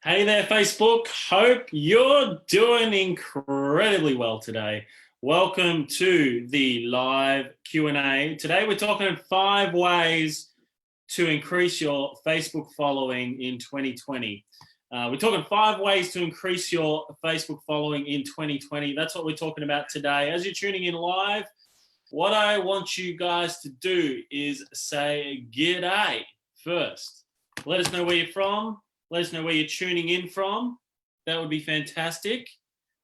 Hey there, Facebook. Hope you're doing incredibly well today. Welcome to the live Q&A. Today we're talking 5 ways to increase your Facebook following in 2020. We're talking 5 ways to increase your Facebook following in 2020. That's what we're talking about today. As you're tuning in live, what I want you guys to do is say g'day first. Let us know where you're from. Let us know where you're tuning in from. That would be fantastic.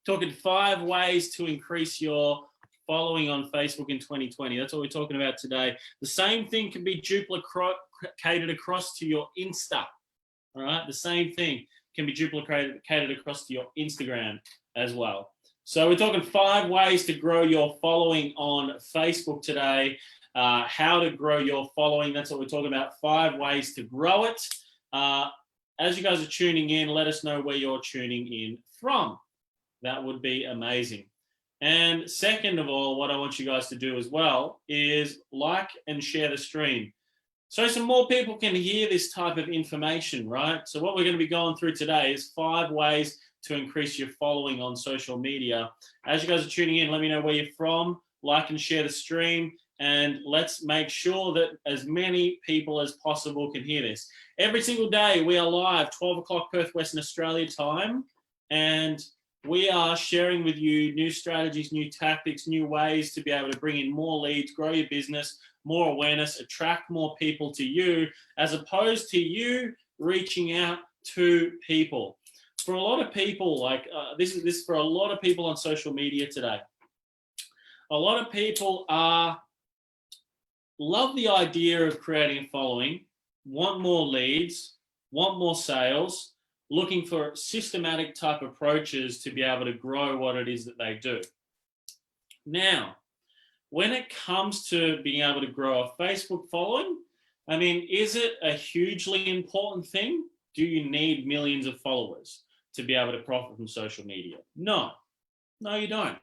Talking 5 ways to increase your following on Facebook in 2020. That's what we're talking about today. The same thing can be duplicated across to your Insta. All right, the same thing can be duplicated across to your Instagram as well. So we're talking 5 ways to grow your following on Facebook today. How to grow your following. That's what we're talking about. 5 ways to grow it. As you guys are tuning in, let us know where you're tuning in from. That would be amazing. And second of all, what I want you guys to do as well is like and share the stream. So some more people can hear this type of information, right? So what we're going to be going through today is 5 ways to increase your following on social media. As you guys are tuning in, let me know where you're from, like and share the stream, and let's make sure that as many people as possible can hear this. Every single day we are live, 12 o'clock Perth, Western Australia time, and we are sharing with you new strategies, new tactics, new ways to be able to bring in more leads, grow your business, more awareness, attract more people to you, as opposed to you reaching out to people. For a lot of people, this is for a lot of people on social media today. A lot of people love the idea of creating a following, want more leads, want more sales, looking for systematic type approaches to be able to grow what it is that they do. Now, when it comes to being able to grow a Facebook following, I mean, is it a hugely important thing? Do you need millions of followers to be able to profit from social media? No, you don't.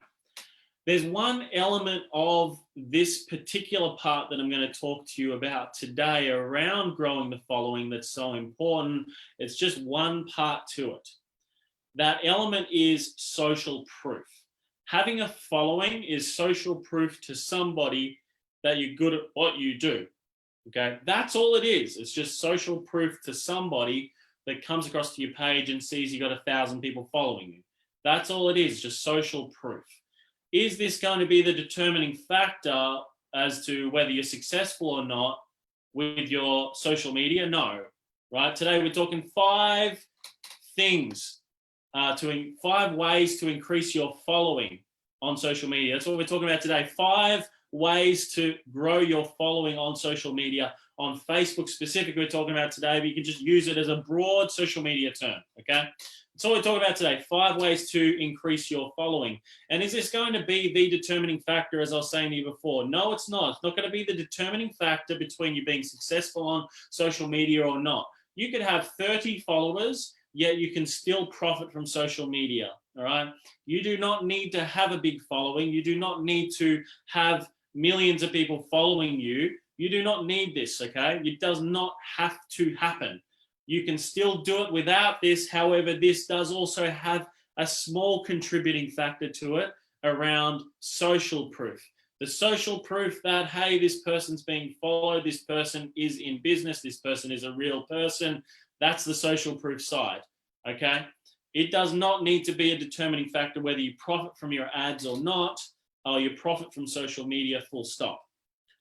There's one element of this particular part that I'm going to talk to you about today around growing the following that's so important. It's just one part to it. That element is social proof. Having a following is social proof to somebody that you're good at what you do. Okay, that's all it is. It's just social proof to somebody that comes across to your page and sees you got 1,000 people following you. That's all it is, just social proof. Is this going to be the determining factor as to whether you're successful or not with your social media? No, right? Today we're talking 5 things, 5 ways to increase your following on social media. That's what we're talking about today. 5 ways to grow your following on social media. On Facebook specifically, we're talking about today, but you can just use it as a broad social media term, okay? That's all we're talking about today, 5 ways to increase your following. And is this going to be the determining factor, as I was saying to you before? No, it's not. It's not going to be the determining factor between you being successful on social media or not. You could have 30 followers, yet you can still profit from social media, all right? You do not need to have a big following. You do not need to have millions of people following you. You do not need this, okay? It does not have to happen. You can still do it without this. However, this does also have a small contributing factor to it around social proof. The social proof that, hey, this person's being followed, this person is in business, this person is a real person. That's the social proof side, okay? It does not need to be a determining factor whether you profit from your ads or not, or you profit from social media, full stop.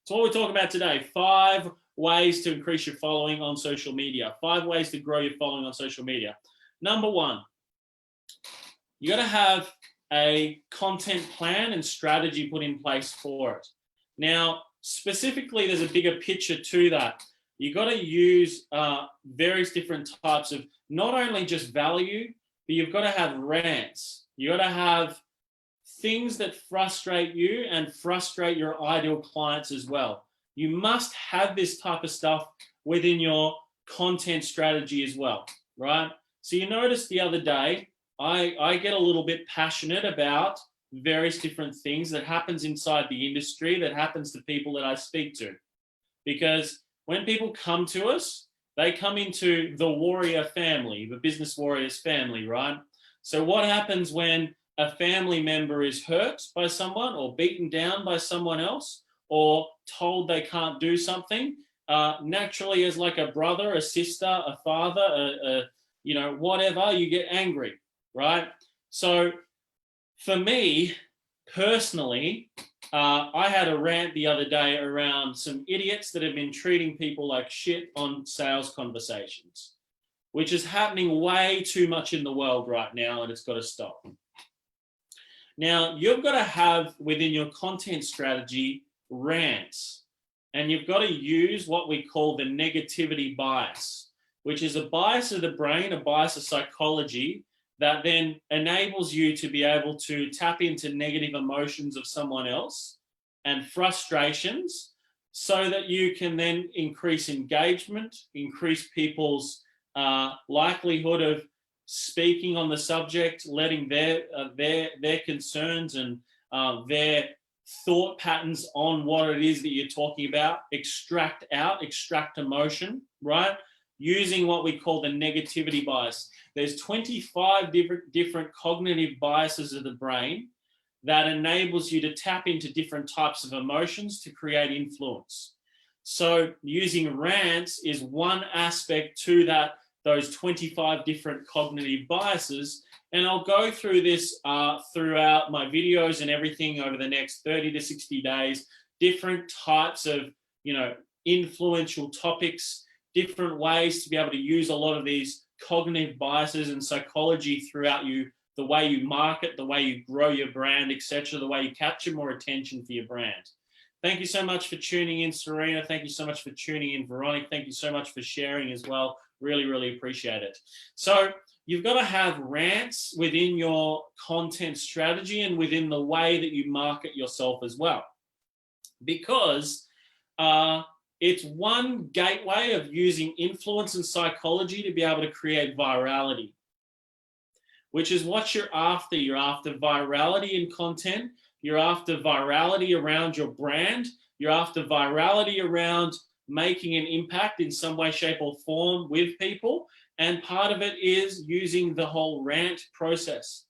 So what we're talking about today, 5 ways to increase your following on social media. 5 ways to grow your following on social media. Number 1, you got to have a content plan and strategy put in place for it. Now, specifically, there's a bigger picture to that. You got to use various different types of not only just value, but you've got to have rants. You got to have things that frustrate you and frustrate your ideal clients as well. You must have this type of stuff within your content strategy as well, right? So you noticed the other day, I get a little bit passionate about various different things that happens inside the industry, that happens to people that I speak to. Because when people come to us, They come into the warrior family, the business warriors family, right? So what happens when a family member is hurt by someone or beaten down by someone else or told they can't do something? Naturally, as like a brother, a sister, a father, you know, whatever, you get angry, right? So for me personally, I had a rant the other day around some idiots that have been treating people like shit on sales conversations, which is happening way too much in the world right now, and it's got to stop. Now, you've got to have within your content strategy rants, and you've got to use what we call the negativity bias, which is a bias of the brain, a bias of psychology that then enables you to be able to tap into negative emotions of someone else and frustrations so that you can then increase engagement, increase people's likelihood of speaking on the subject, letting their concerns and their thought patterns on what it is that you're talking about, extract emotion, right? Using what we call the negativity bias. There's 25 different cognitive biases of the brain that enables you to tap into different types of emotions to create influence. So using rants is one aspect to those 25 different cognitive biases. And I'll go through this throughout my videos and everything over the next 30 to 60 days, different types of, you know, influential topics, different ways to be able to use a lot of these cognitive biases and psychology throughout the way you market, the way you grow your brand, etc., the way you capture more attention for your brand. Thank you so much for tuning in, Serena. Thank you so much for tuning in, Veronica. Thank you so much for sharing as well. Really, really appreciate it. So you've got to have rants within your content strategy and within the way that you market yourself as well. Because it's one gateway of using influence and psychology to be able to create virality, which is what you're after. You're after virality in content. You're after virality around your brand. You're after virality around making an impact in some way, shape, or form with people. And part of it is using the whole rant process,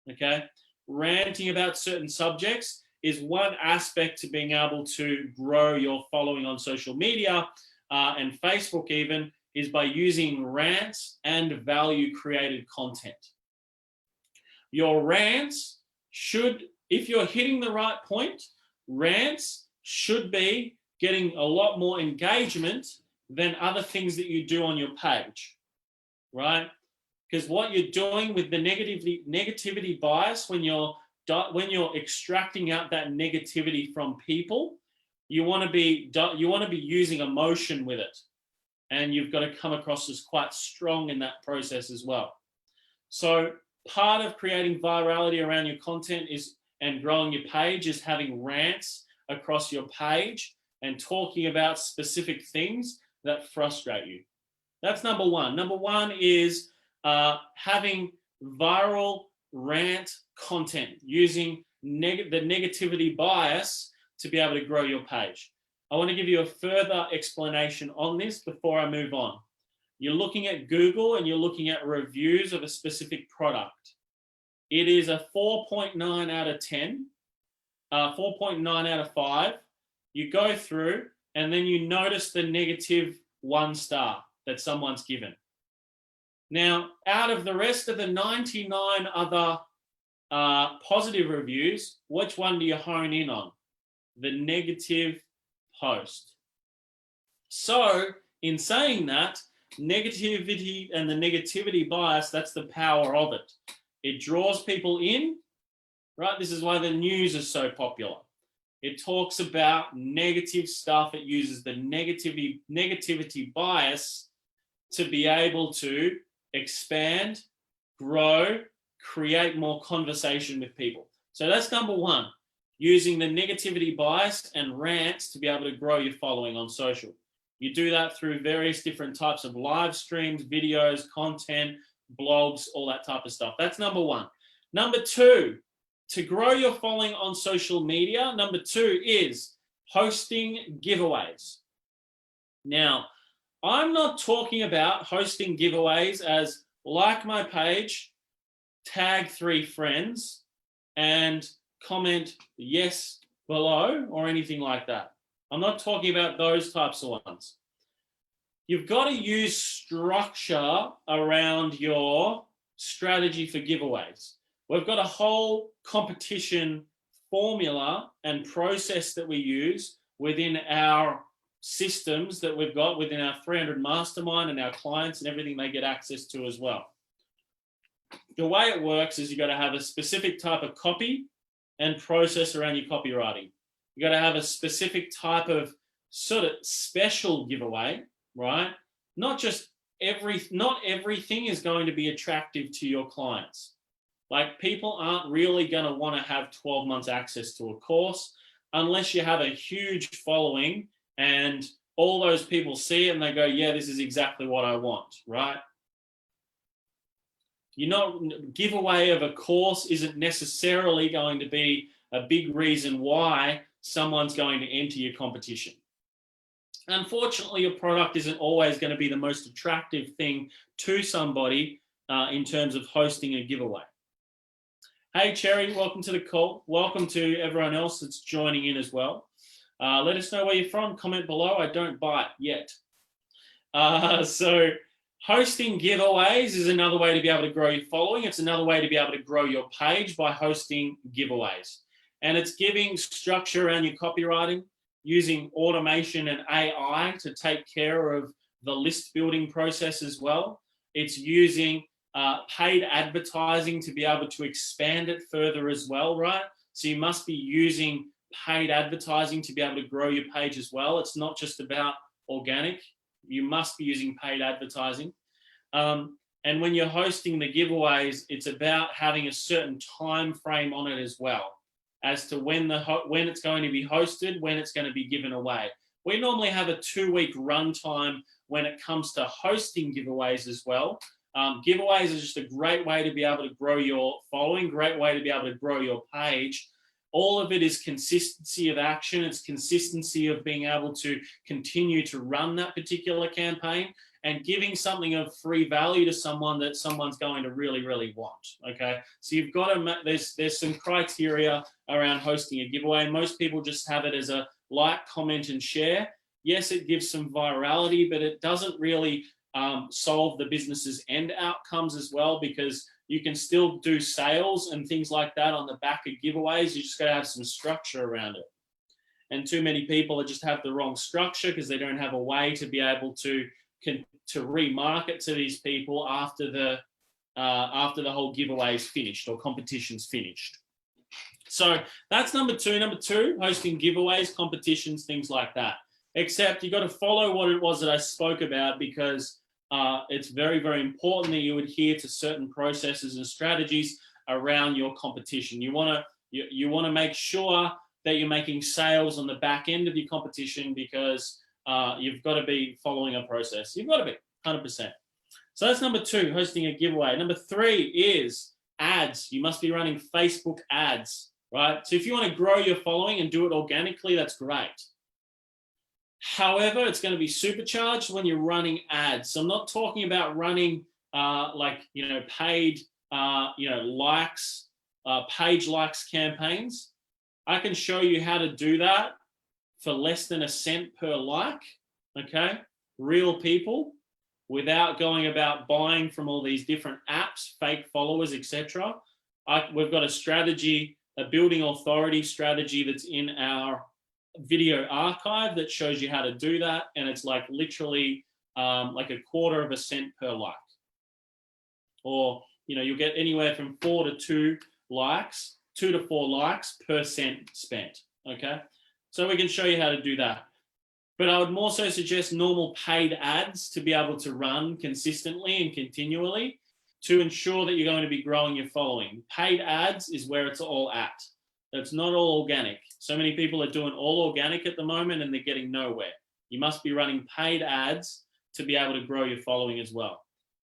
okay? Ranting about certain subjects is one aspect to being able to grow your following on social media and Facebook even, is by using rants and value-created content. Your rants should, if you're hitting the right point, rants should be getting a lot more engagement than other things that you do on your page, right? Because what you're doing with the negativity bias, when you're extracting out that negativity from people, you want to be using emotion with it, and you've got to come across as quite strong in that process as well. So part of creating virality around your content and growing your page is having rants across your page and talking about specific things that frustrate you. That's number one. Number one is having viral rant content, using the negativity bias to be able to grow your page. I want to give you a further explanation on this before I move on. You're looking at Google and you're looking at reviews of a specific product. It is a 4.9 out of 10, 4.9 out of 5. You go through and then you notice the negative 1 star that someone's given. Now, out of the rest of the 99 other positive reviews, which one do you hone in on? The negative post. So, in saying that, negativity and the negativity bias, that's the power of it. It draws people in, right? This is why the news is so popular. It talks about negative stuff. It uses the negativity bias to be able to expand, grow, create more conversation with people. So that's number one, using the negativity bias and rants to be able to grow your following on social. You do that through various different types of live streams, videos, content, blogs, all that type of stuff. That's number one. Number two, to grow your following on social media, number two is hosting giveaways. Now, I'm not talking about hosting giveaways as like my page, tag 3 friends, and comment yes below or anything like that. I'm not talking about those types of ones. You've got to use structure around your strategy for giveaways. We've got a whole competition formula and process that we use within our systems that we've got within our 300 mastermind and our clients and everything they get access to as well. The way it works is you've got to have a specific type of copy and process around your copywriting. You've got to have a specific type of sort of special giveaway, right? Not everything is going to be attractive to your clients. Like, people aren't really going to want to have 12 months access to a course unless you have a huge following and all those people see it and they go, yeah, this is exactly what I want, right? Giveaway of a course isn't necessarily going to be a big reason why someone's going to enter your competition. Unfortunately, your product isn't always going to be the most attractive thing to somebody in terms of hosting a giveaway. Hey, Cherry, welcome to the call. Welcome to everyone else that's joining in as well. Let us know where you're from. Comment below. I don't bite yet. So hosting giveaways is another way to be able to grow your following. It's another way to be able to grow your page by hosting giveaways. And it's giving structure around your copywriting, using automation and AI to take care of the list building process as well. It's using paid advertising to be able to expand it further as well, right? So you must be using paid advertising to be able to grow your page as well. It's not just about organic. You must be using paid advertising. And when you're hosting the giveaways, it's about having a certain time frame on it as well, as to when it's going to be hosted, when it's going to be given away. We normally have a 2-week runtime when it comes to hosting giveaways as well. Giveaways is just a great way to be able to grow your following, great way to be able to grow your page. All of it is consistency of action. It's consistency of being able to continue to run that particular campaign and giving something of free value to someone that someone's going to really, really want, okay? So you've got to, there's some criteria around hosting a giveaway. Most people just have it as a like, comment, and share. Yes, it gives some virality, but it doesn't really solve the business's end outcomes as well, because you can still do sales and things like that on the back of giveaways. You just got to have some structure around it. And too many people just have the wrong structure because they don't have a way to be able to remarket to these people after the whole giveaway is finished or competition's finished. So that's number two. Number two, hosting giveaways, competitions, things like that. Except you got to follow what it was that I spoke about, because it's very, very important that you adhere to certain processes and strategies around your competition. You want to make sure that you're making sales on the back end of your competition, because you've got to be following a process. You've got to be 100%. So that's number two, hosting a giveaway. Number three is ads. You must be running Facebook ads, right? So if you want to grow your following and do it organically, that's great. However, it's going to be supercharged when you're running ads. So I'm not talking about running paid, likes, page likes campaigns. I can show you how to do that for less than $0.01 per like, okay? Real people, without going about buying from all these different apps, fake followers, etc. We've got a strategy, a building authority strategy that's in our video archive that shows you how to do that, and it's like literally like $0.0025 per like, or you'll get anywhere from 4 to 2 likes, 2 to 4 likes per cent spent. Okay, so we can show you how to do that. But I would more so suggest normal paid ads to be able to run consistently and continually to ensure that you're going to be growing your following. Paid ads is where it's all at. It's not all organic. So many people are doing all organic at the moment and they're getting nowhere. You must be running paid ads to be able to grow your following as well.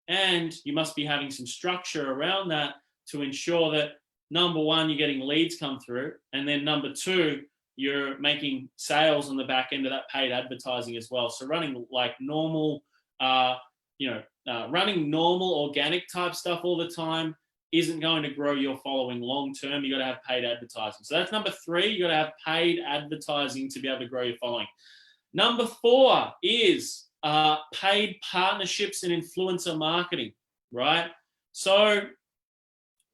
And you must be having some structure around that to ensure that, number one, you're getting leads come through. And then number two, you're making sales on the back end of that paid advertising as well. So running like normal, running normal organic type stuff all the time isn't going to grow your following long term. You got to have paid advertising. So that's number 3. You got to have paid advertising to be able to grow your following. Number 4 is paid partnerships and influencer marketing, right? So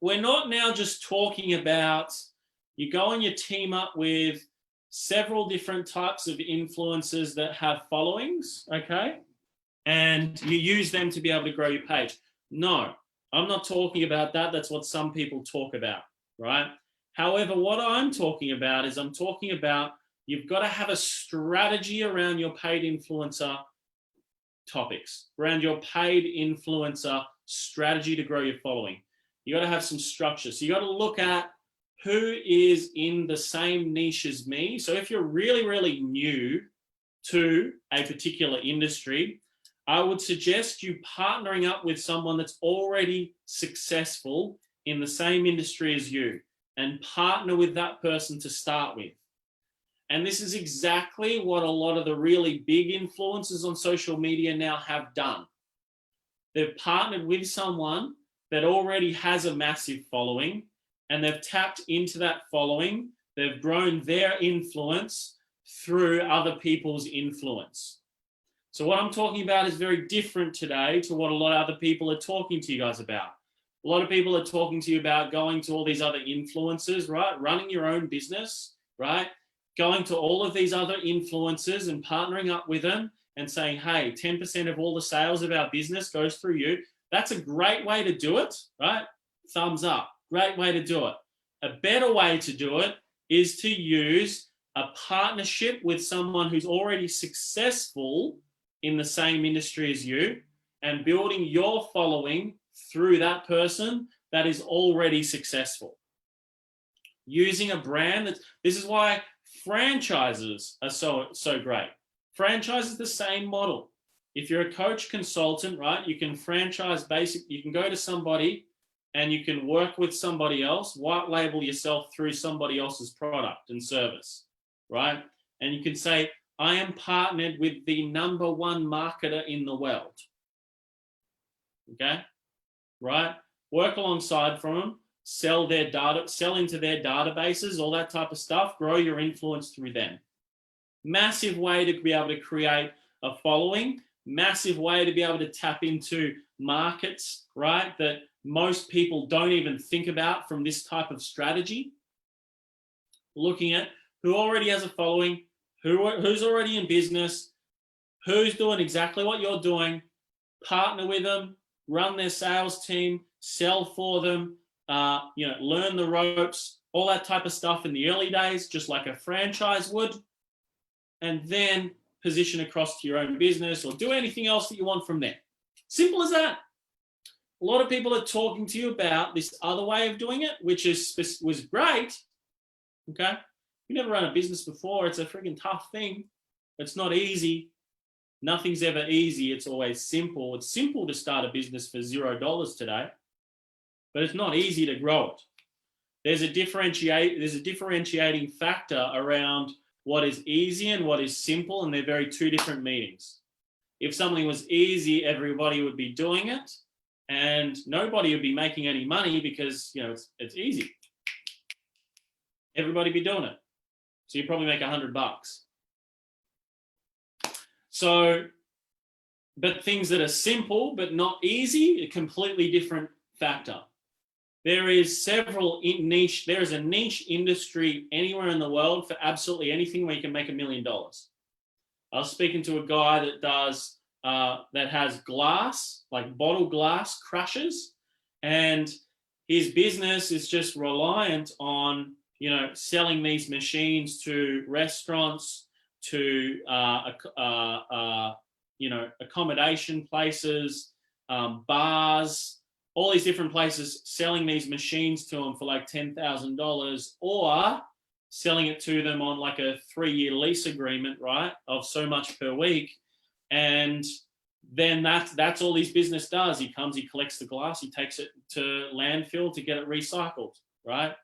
we're not now just talking about you go and you team up with several different types of influencers that have followings, okay? And you use them to be able to grow your page. No, I'm not talking about that. That's what some people talk about, right? However, what I'm talking about is I'm talking about you've got to have a strategy around your paid influencer topics, around your paid influencer strategy to grow your following. You got to have some structure. So you got to look at who is in the same niche as me. So if you're really, really new to a particular industry, I would suggest you partnering up with someone that's already successful in the same industry as you and partner with that person to start with. And this is exactly what a lot of the really big influencers on social media now have done. They've partnered with someone that already has a massive following, and they've tapped into that following. They've grown their influence through other people's influence. So what I'm talking about is very different today to what a lot of other people are talking to you guys about. A lot of people are talking to you about going to all these other influencers, right? Running your own business, right? Going to all of these other influencers and partnering up with them and saying, hey, 10% of all the sales of our business goes through you. That's a great way to do it, right? Thumbs up. Great way to do it. A better way to do it is to use a partnership with someone who's already successful in the same industry as you and building your following through that person that is already successful. Using a brand this is why franchises are so great. Franchise is the same model. If you're a coach consultant, right, you can franchise you can go to somebody and you can work with somebody else, white label yourself through somebody else's product and service, right? And you can say, I am partnered with the #1 marketer in the world, okay? Right? Work alongside from them, sell their data, sell into their databases, all that type of stuff, grow your influence through them. Massive way to be able to create a following, massive way to be able to tap into markets, right, that most people don't even think about from this type of strategy. Looking at who already has a following, who's already in business, who's doing exactly what you're doing, partner with them, run their sales team, sell for them, learn the ropes, all that type of stuff in the early days, just like a franchise would, and then position across to your own business or do anything else that you want from there. Simple as that. A lot of people are talking to you about this other way of doing it, which was great, okay? You never run a business before. It's a freaking tough thing. It's not easy. Nothing's ever easy. It's always simple. It's simple to start a business for $0 today, but it's not easy to grow it. There's a differentiating factor around what is easy and what is simple, and they're two different meanings. If something was easy, everybody would be doing it, and nobody would be making any money because it's easy. Everybody be doing it. So you probably make $100. So, but things that are simple but not easy, a completely different factor. There is there is a niche industry anywhere in the world for absolutely anything where you can make $1 million. I was speaking to a guy that has glass, like bottle glass crushers, and his business is just reliant on selling these machines to restaurants, to accommodation places, bars, all these different places, selling these machines to them for like $10,000, or selling it to them on like a 3-year lease agreement, right, of so much per week. And then that's all his business does. He comes, he collects the glass, he takes it to landfill to get it recycled, right?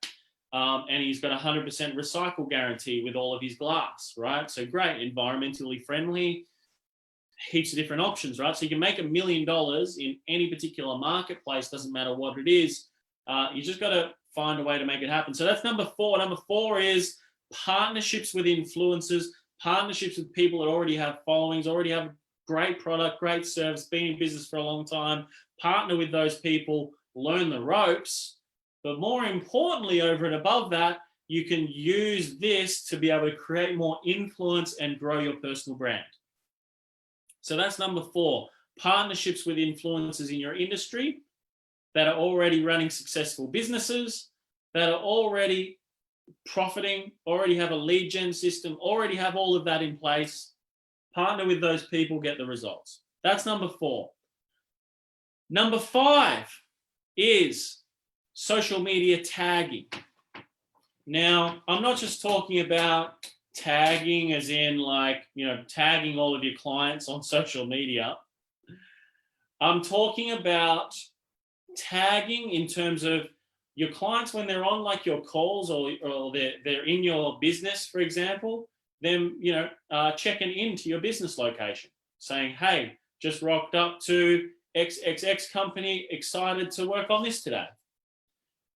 and he's got 100% recycle guarantee with all of his glass, right? So great, environmentally friendly, heaps of different options, right? So you can make $1 million in any particular marketplace, doesn't matter what it is. You just got to find a way to make it happen. So that's number 4. Number 4 is partnerships with influencers, partnerships with people that already have followings, already have great product, great service, been in business for a long time. Partner with those people, learn the ropes. But more importantly, over and above that, you can use this to be able to create more influence and grow your personal brand. So that's number 4, partnerships with influencers in your industry that are already running successful businesses, that are already profiting, already have a lead gen system, already have all of that in place. Partner with those people, get the results. That's number 4. Number 5 is social media tagging. Now, I'm not just talking about tagging as in like, tagging all of your clients on social media. I'm talking about tagging in terms of your clients when they're on like your calls or they're in your business, for example, them, checking into your business location, saying, hey, just rocked up to XXX company, excited to work on this today.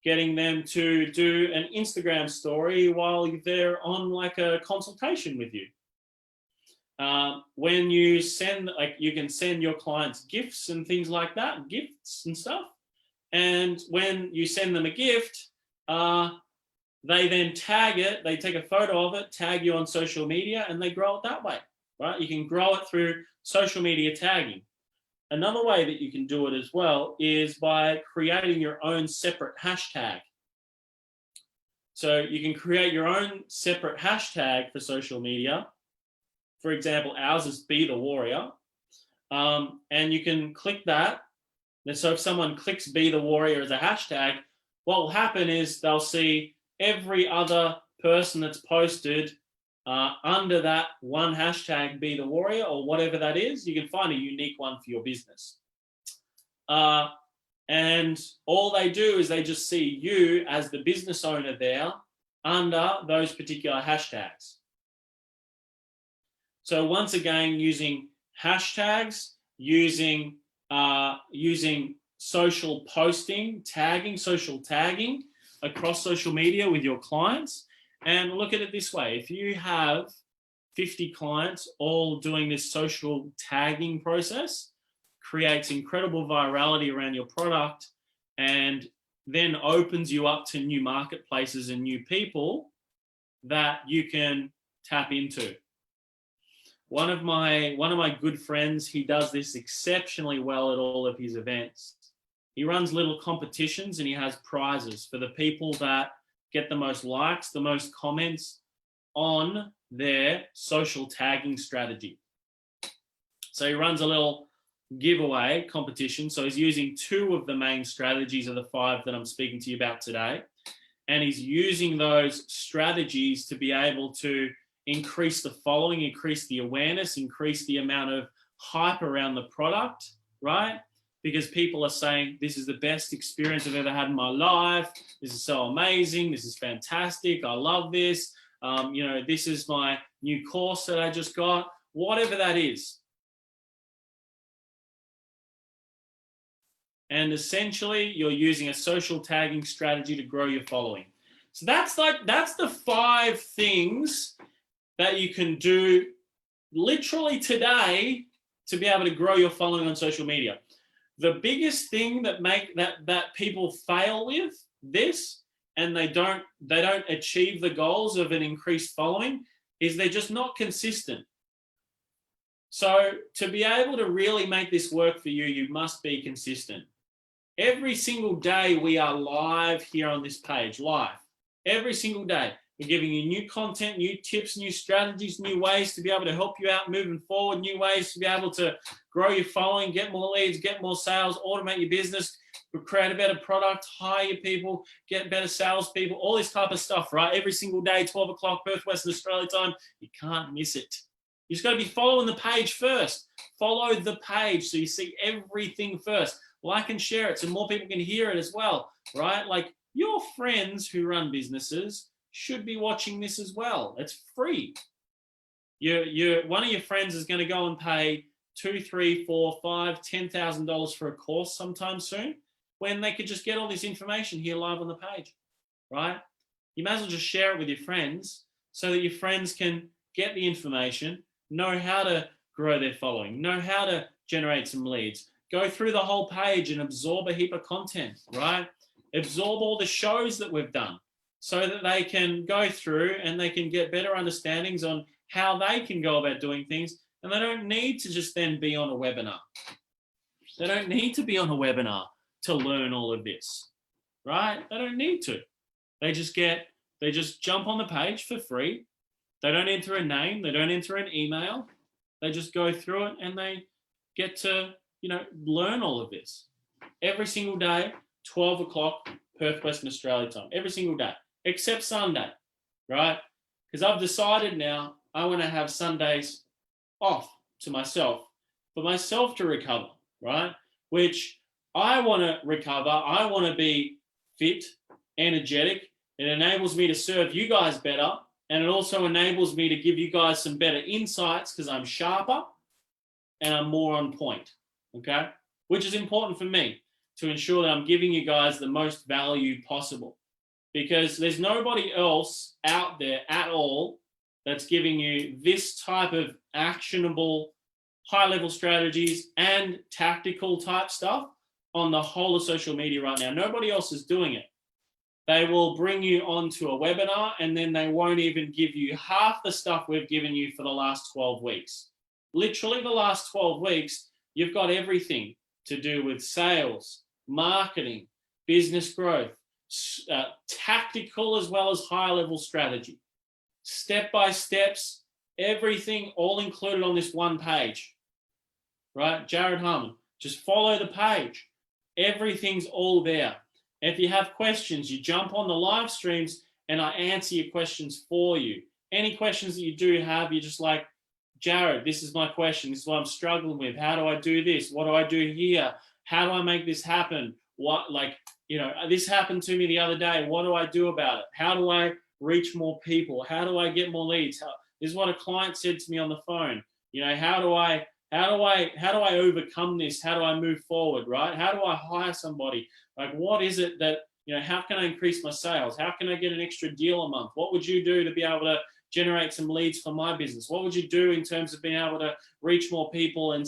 Getting them to do an Instagram story while they're on like a consultation with you. When you send, like you can send your clients gifts and things like that, gifts and stuff. And when you send them a gift, they then tag it, they take a photo of it, tag you on social media, and they grow it that way, right? You can grow it through social media tagging. Another way that you can do it as well is by creating your own separate hashtag. So you can create your own separate hashtag for social media. For example, ours is Be the Warrior. And you can click that. And so if someone clicks Be the Warrior as a hashtag, what will happen is they'll see every other person that's posted under that one hashtag, Be the Warrior, or whatever that is. You can find a unique one for your business. And all they do is they just see you as the business owner there under those particular hashtags. So once again, using hashtags, using social posting, tagging, social tagging across social media with your clients. And look at it this way. If you have 50 clients all doing this social tagging process, creates incredible virality around your product and then opens you up to new marketplaces and new people that you can tap into. One of my good friends, he does this exceptionally well at all of his events. He runs little competitions and he has prizes for the people that get the most likes, the most comments on their social tagging strategy. So he runs a little giveaway competition. So he's using 2 of the main strategies of the 5 that I'm speaking to you about today. And he's using those strategies to be able to increase the following, increase the awareness, increase the amount of hype around the product, right? Because people are saying, this is the best experience I've ever had in my life. This is so amazing. This is fantastic. I love this. This is my new course that I just got, whatever that is. And essentially, you're using a social tagging strategy to grow your following. So that's the 5 things that you can do literally today to be able to grow your following on social media. The biggest thing that people fail with this, and they don't achieve the goals of an increased following, is they're just not consistent. So to be able to really make this work for you, you must be consistent. Every single day we are live here on this page, live. Every single day. We're giving you new content, new tips, new strategies, new ways to be able to help you out moving forward, new ways to be able to grow your following, get more leads, get more sales, automate your business, create a better product, hire people, get better salespeople, all this type of stuff, right? Every single day, 12 o'clock, Perth, Western Australia time. You can't miss it. You just got to be following the page first. Follow the page so you see everything first. Like and share it so more people can hear it as well, right? Like, Your friends who run businesses should be watching this as well. It's free. One of your friends is going to go and pay $2, $3, $4, $5, $10,000 for a course sometime soon, when they could just get all this information here live on the page, right? You might as well just share it with your friends so that your friends can get the information, know how to grow their following, know how to generate some leads, go through the whole page and absorb a heap of content, right? Absorb all the shows that we've done so that they can go through and they can get better understandings on how they can go about doing things. And they don't need to just then be on a webinar. They don't need to be on a webinar to learn all of this, right? They don't need to. They just jump on the page for free. They don't enter a name. They don't enter an email. They just go through it and they get to, learn all of this every single day, 12 o'clock, Perth, Western Australia time, every single day, except Sunday, right? Because I've decided now I want to have Sundays off to myself, for myself to recover, right? Which I want to recover. I want to be fit, energetic. It enables me to serve you guys better. And it also enables me to give you guys some better insights because I'm sharper and I'm more on point, okay? Which is important for me to ensure that I'm giving you guys the most value possible, because there's nobody else out there at all that's giving you this type of actionable, high-level strategies and tactical type stuff on the whole of social media right now. Nobody else is doing it. They will bring you onto a webinar and then they won't even give you half the stuff we've given you for the last 12 weeks. Literally the last 12 weeks, you've got everything to do with sales, marketing, business growth, tactical as well as high-level strategy. Step-by-steps, everything all included on this one page, right? Jarrod Harman, just follow the page. Everything's all there. If you have questions, you jump on the live streams and I answer your questions for you. Any questions that you do have, you're just like, Jarrod, this is my question. This is what I'm struggling with. How do I do this? What do I do here? How do I make this happen? This happened to me the other day. What do I do about it? How do I reach more people? How do I get more leads? This is what a client said to me on the phone. How do I overcome this? How do I move forward, right? How do I hire somebody? Like, what is it that, how can I increase my sales? How can I get an extra deal a month? What would you do to be able to generate some leads for my business? What would you do in terms of being able to reach more people and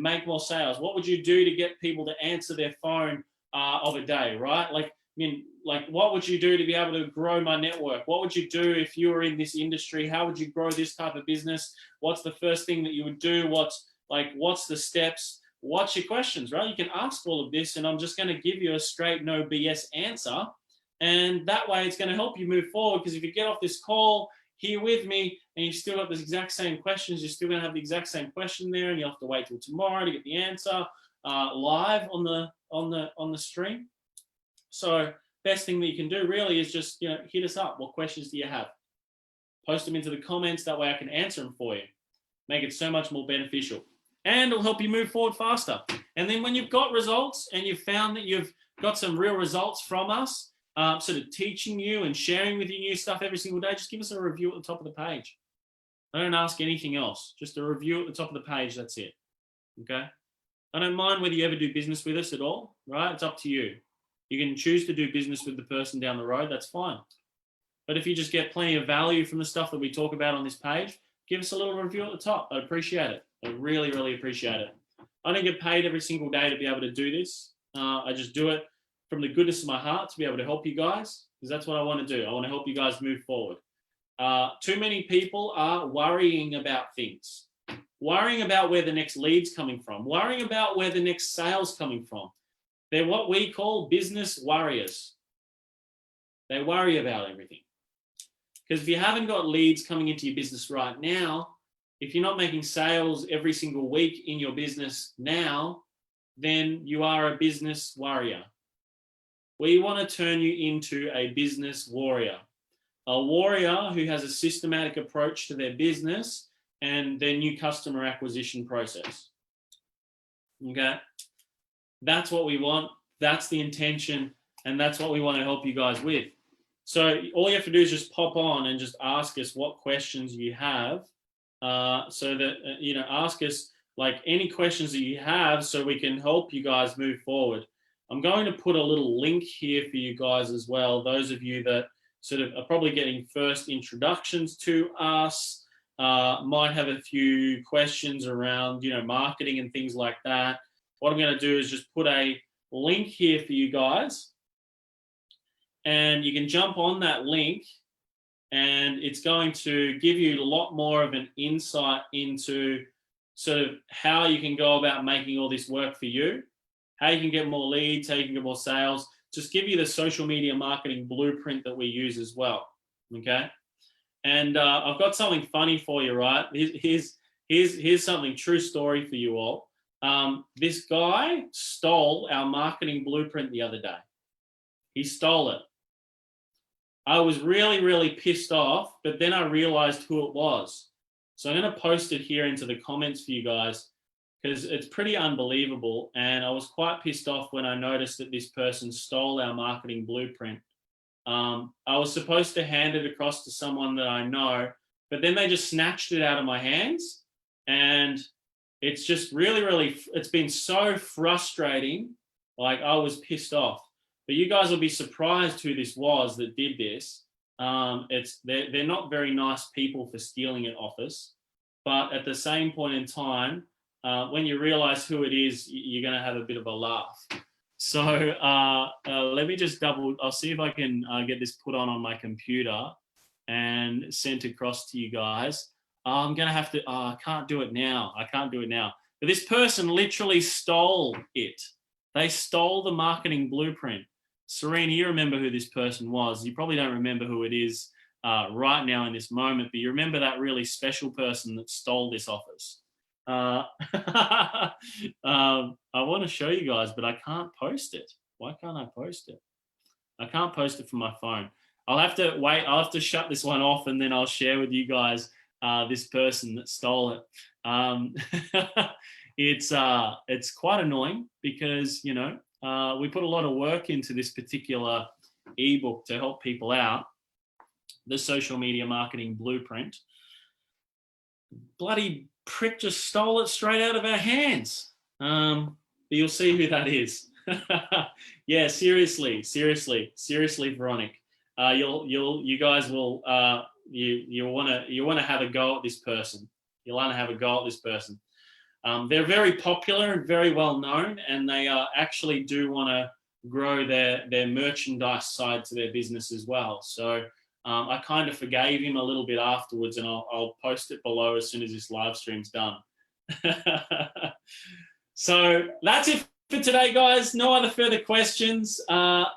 make more sales? What would you do to get people to answer their phone of a day, right? What would you do to be able to grow my network? What would you do if you were in this industry? How would you grow this type of business? What's the first thing that you would do? What's the steps? What's your questions, right? You can ask all of this and I'm just going to give you a straight no BS answer. And that way it's going to help you move forward, because if you get off this call here with me and you've still got the exact same questions, you're still going to have the exact same question there and you'll have to wait till tomorrow to get the answer live on the stream. So best thing that you can do really is just, hit us up. What questions do you have? Post them into the comments. That way I can answer them for you. Make it so much more beneficial. And it'll help you move forward faster. And then when you've got results and you've found that you've got some real results from us, sort of teaching you and sharing with you new stuff every single day, just give us a review at the top of the page. I don't ask anything else. Just a review at the top of the page. That's it. Okay? I don't mind whether you ever do business with us at all, right? It's up to you. You can choose to do business with the person down the road. That's fine. But if you just get plenty of value from the stuff that we talk about on this page, give us a little review at the top. I'd appreciate it. I really, really appreciate it. I don't get paid every single day to be able to do this. I just do it from the goodness of my heart to be able to help you guys, because that's what I want to do. I want to help you guys move forward. Too many people are worrying about things, worrying about where the next lead's coming from, worrying about where the next sale's coming from. They're what we call business warriors. They worry about everything. Because if you haven't got leads coming into your business right now, if you're not making sales every single week in your business now, then you are a business warrior. We want to turn you into a business warrior. A warrior who has a systematic approach to their business and their new customer acquisition process. Okay? That's what we want. That's the intention. And that's what we want to help you guys with. So all you have to do is just pop on and just ask us what questions you have, so that, ask us like any questions that you have so we can help you guys move forward. I'm going to put a little link here for you guys as well. Those of you that sort of are probably getting first introductions to us, might have a few questions around, marketing and things like that. What I'm going to do is just put a link here for you guys, and you can jump on that link, and it's going to give you a lot more of an insight into sort of how you can go about making all this work for you, how you can get more leads, how you can get more sales. Just give you the social media marketing blueprint that we use as well. Okay. And I've got something funny for you, right? Here's something, true story for you all. This guy stole our marketing blueprint the other day. He stole it. I was really, really pissed off, but then I realized who it was. So I'm going to post it here into the comments for you guys, because it's pretty unbelievable. And I was quite pissed off when I noticed that this person stole our marketing blueprint. I was supposed to hand it across to someone that I know, but then they just snatched it out of my hands. And it's just really, it's been so frustrating. Like, I was pissed off. But you guys will be surprised who this was that did this. They're not very nice people for stealing it off us. But at the same point in time, when you realize who it is, you're going to have a bit of a laugh. So let me just I'll see if I can get this put on my computer and sent across to you guys. I'm going to have to, I can't do it now. But this person literally stole it. They stole the marketing blueprint. Serena, you remember who this person was. You probably don't remember who it is right now in this moment, but you remember that really special person that stole this off us. I want to show you guys, but I can't post it. Why can't I post it? I can't post it from my phone. I'll have to wait. I'll have to shut this one off, and then I'll share with you guys this person that stole it. It's quite annoying because, we put a lot of work into this particular ebook to help people out, the social media marketing blueprint. Bloody prick just stole it straight out of our hands. But you'll see who that is. Yeah, seriously, Veronica. You guys will you want to have a go at this person. You'll want to have a go at this person. They're very popular and very well known, and they actually do want to grow their merchandise side to their business as well. So I kind of forgave him a little bit afterwards, and I'll post it below as soon as this live stream's done. So that's it for today, guys. No other further questions.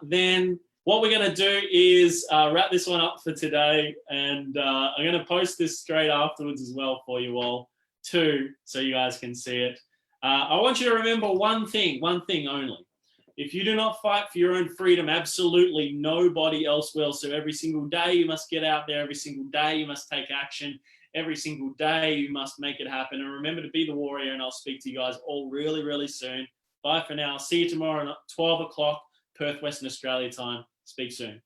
Then what we're going to do is wrap this one up for today, and I'm going to post this straight afterwards as well for you all too, so you guys can see it. I want you to remember one thing only. If you do not fight for your own freedom, absolutely nobody else will. So every single day you must get out there. Every single day you must take action. Every single day you must make it happen. And remember to be the warrior, and I'll speak to you guys all really, really soon. Bye for now. See you tomorrow at 12 o'clock, Perth, Western Australia time. Speak soon.